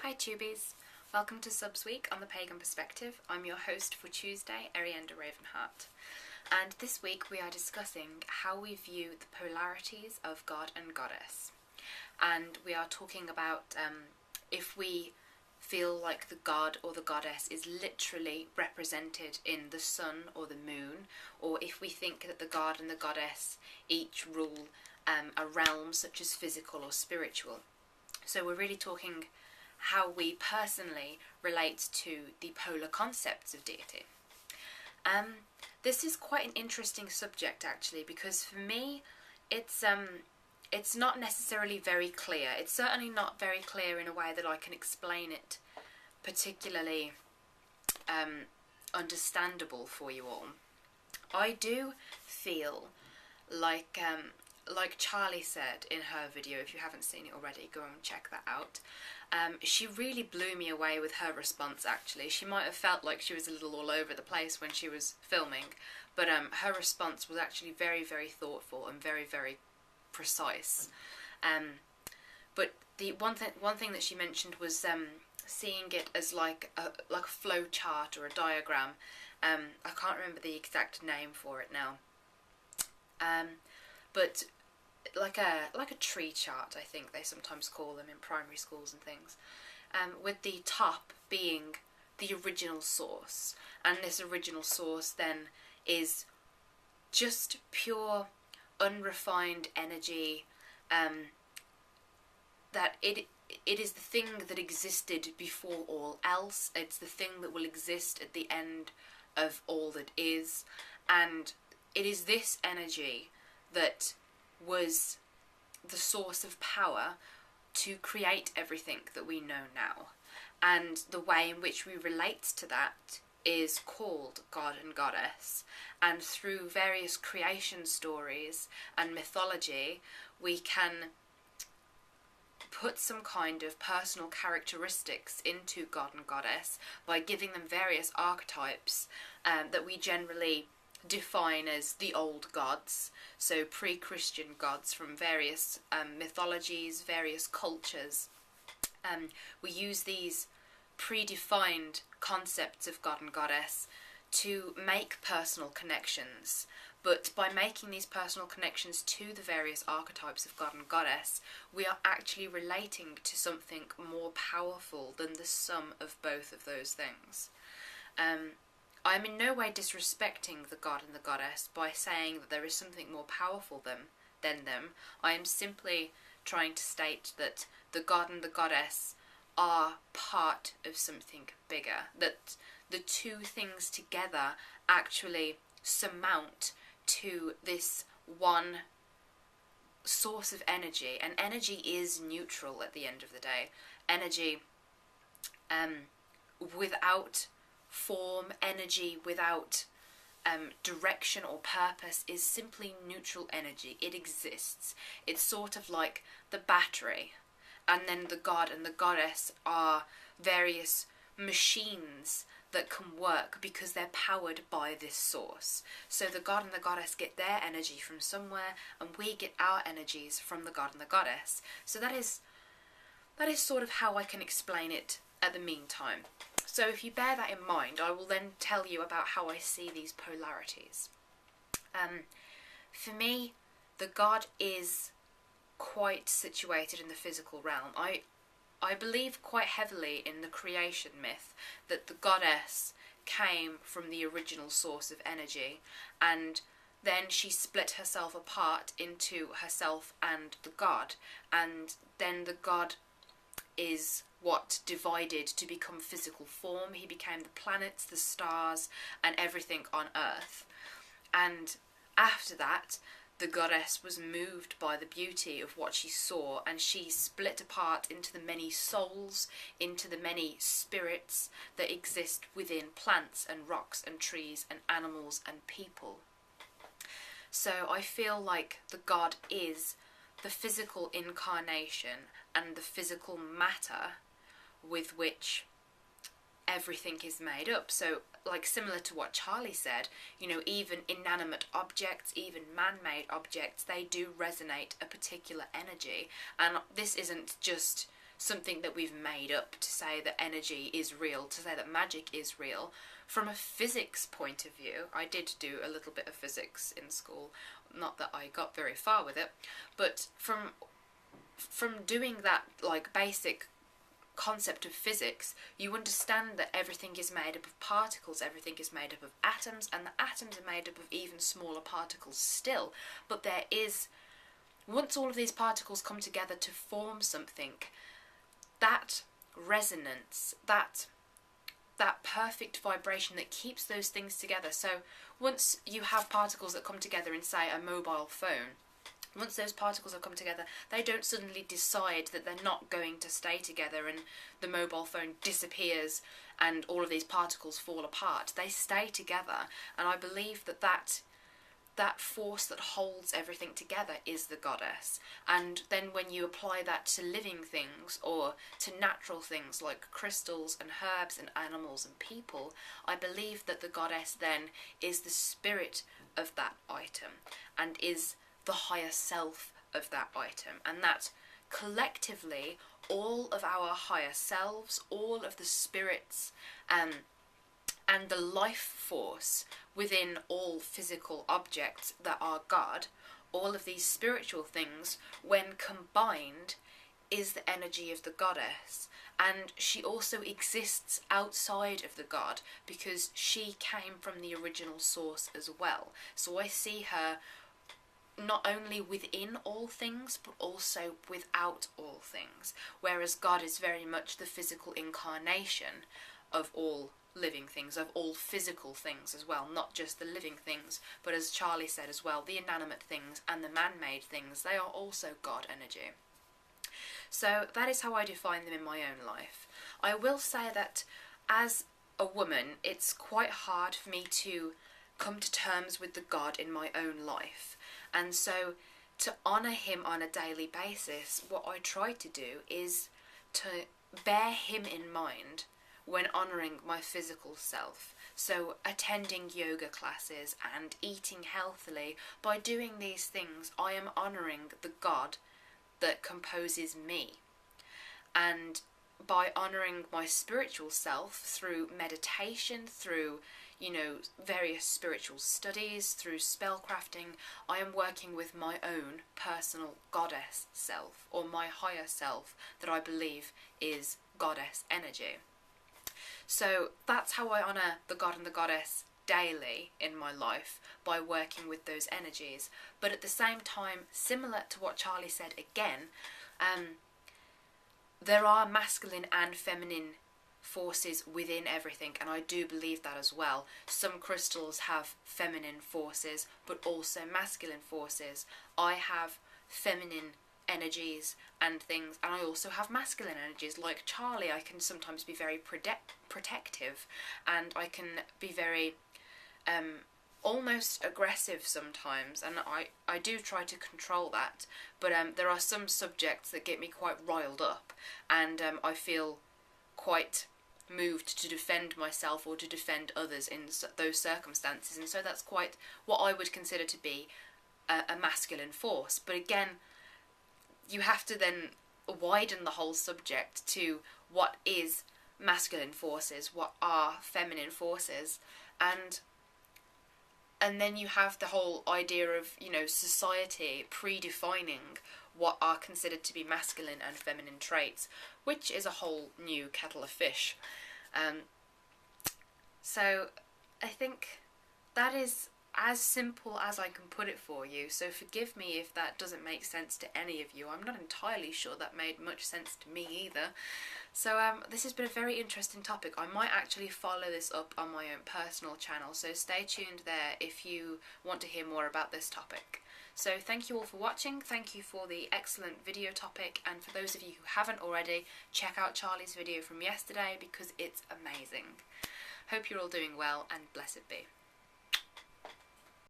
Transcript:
Hi Tubies, welcome to Subs Week on the Pagan Perspective. I'm your host for Tuesday, Arienda Ravenheart, and this week we are discussing how we view the polarities of God and Goddess, and we are talking about if we feel like the God or the Goddess is literally represented in the sun or the moon, or if we think that the God and the Goddess each rule a realm such as physical or spiritual. So we're really talking how we personally relate to the polar concepts of deity. This is quite an interesting subject actually, because for me it's not necessarily very clear. It's certainly not very clear in a way that I can explain it particularly understandable for you all. I do feel like Charlie said in her video, if you haven't seen it already, go and check that out. She really blew me away with her response actually. She might have felt like she was a little all over the place when she was filming, but her response was actually very, very thoughtful and very, very precise. But the one thing that she mentioned was seeing it as like a flow chart or a diagram. I can't remember the exact name for it now. But like a tree chart, I think they sometimes call them in primary schools and things, with the top being the original source, and this original source then is just pure unrefined energy, that it is the thing that existed before all else. It's the thing that will exist at the end of all that is, and it is this energy that was the source of power to create everything that we know now. And the way in which we relate to that is called God and Goddess. And through various creation stories and mythology, we can put some kind of personal characteristics into God and Goddess by giving them various archetypes that we generally define as the old gods, so pre-Christian gods from various mythologies, various cultures. We use these predefined concepts of God and Goddess to make personal connections, but by making these personal connections to the various archetypes of God and Goddess, we are actually relating to something more powerful than the sum of both of those things. I'm in no way disrespecting the God and the Goddess by saying that there is something more powerful than them. I am simply trying to state that the God and the Goddess are part of something bigger, that the two things together actually surmount to this one source of energy. And energy is neutral at the end of the day. Energy without form, energy without direction or purpose is simply neutral energy. It exists. It's sort of like the battery, and then the God and the Goddess are various machines that can work because they're powered by this source. So the God and the Goddess get their energy from somewhere, and we get our energies from the God and the Goddess. So that is sort of how I can explain it at the meantime. So if you bear that in mind, I will then tell you about how I see these polarities. For me, the God is quite situated in the physical realm. I believe quite heavily in the creation myth that the Goddess came from the original source of energy, and then she split herself apart into herself and the God, and then the God is what divided to become physical form. He became the planets, the stars, and everything on Earth. And after that, the Goddess was moved by the beauty of what she saw, and she split apart into the many souls, into the many spirits that exist within plants and rocks and trees and animals and people. So I feel like the God is the physical incarnation and the physical matter with which everything is made up. So, like, similar to what Charlie said, you know, even inanimate objects, even man-made objects, they do resonate a particular energy. And this isn't just something that we've made up to say that energy is real, to say that magic is real. From a physics point of view, I did do a little bit of physics in school, not that I got very far with it, but from doing that like basic concept of physics, you understand that everything is made up of particles, everything is made up of atoms, and the atoms are made up of even smaller particles still. But there is, once all of these particles come together to form something, that resonance, that perfect vibration that keeps those things together. So once you have particles that come together in, say, a mobile phone, once those particles have come together, they don't suddenly decide that they're not going to stay together and the mobile phone disappears and all of these particles fall apart. They stay together, and I believe that force that holds everything together is the goddess. And then when you apply that to living things or to natural things like crystals and herbs and animals and people, I believe that the goddess then is the spirit of that item and is the higher self of that item, and that collectively all of our higher selves, all of the spirits and the life force within all physical objects that are God, all of these spiritual things, when combined, is the energy of the goddess. And she also exists outside of the god because she came from the original source as well. So I see her not only within all things, but also without all things. Whereas God is very much the physical incarnation of all living things, of all physical things as well, not just the living things, but as Charlie said as well, the inanimate things and the man-made things, they are also God energy. So that is how I define them in my own life. I will say that as a woman, it's quite hard for me to come to terms with the God in my own life. And so to honour him on a daily basis, what I try to do is to bear him in mind when honouring my physical self. So attending yoga classes and eating healthily, by doing these things I am honouring the God that composes me. And by honouring my spiritual self through meditation, through various spiritual studies, through spellcrafting, I am working with my own personal goddess self, or my higher self that I believe is goddess energy. So that's how I honour the god and the goddess daily in my life, by working with those energies. But at the same time, similar to what Charlie said again, there are masculine and feminine forces within everything, and I do believe that as well. Some crystals have feminine forces but also masculine forces. I have feminine energies and things, and I also have masculine energies. Like Charlie, I can sometimes be very protective, and I can be very almost aggressive sometimes, and I do try to control that, but there are some subjects that get me quite riled up, and I feel quite moved to defend myself or to defend others in those circumstances, and so that's quite what I would consider to be a masculine force. But again, you have to then widen the whole subject to what is masculine forces, what are feminine forces, and then you have the whole idea of, society predefining what are considered to be masculine and feminine traits, which is a whole new kettle of fish. So I think that is as simple as I can put it for you, so forgive me if that doesn't make sense to any of you. I'm not entirely sure that made much sense to me either. So this has been a very interesting topic. I might actually follow this up on my own personal channel, so stay tuned there if you want to hear more about this topic. So thank you all for watching, thank you for the excellent video topic, and for those of you who haven't already, check out Charlie's video from yesterday because it's amazing. Hope you're all doing well, and blessed be.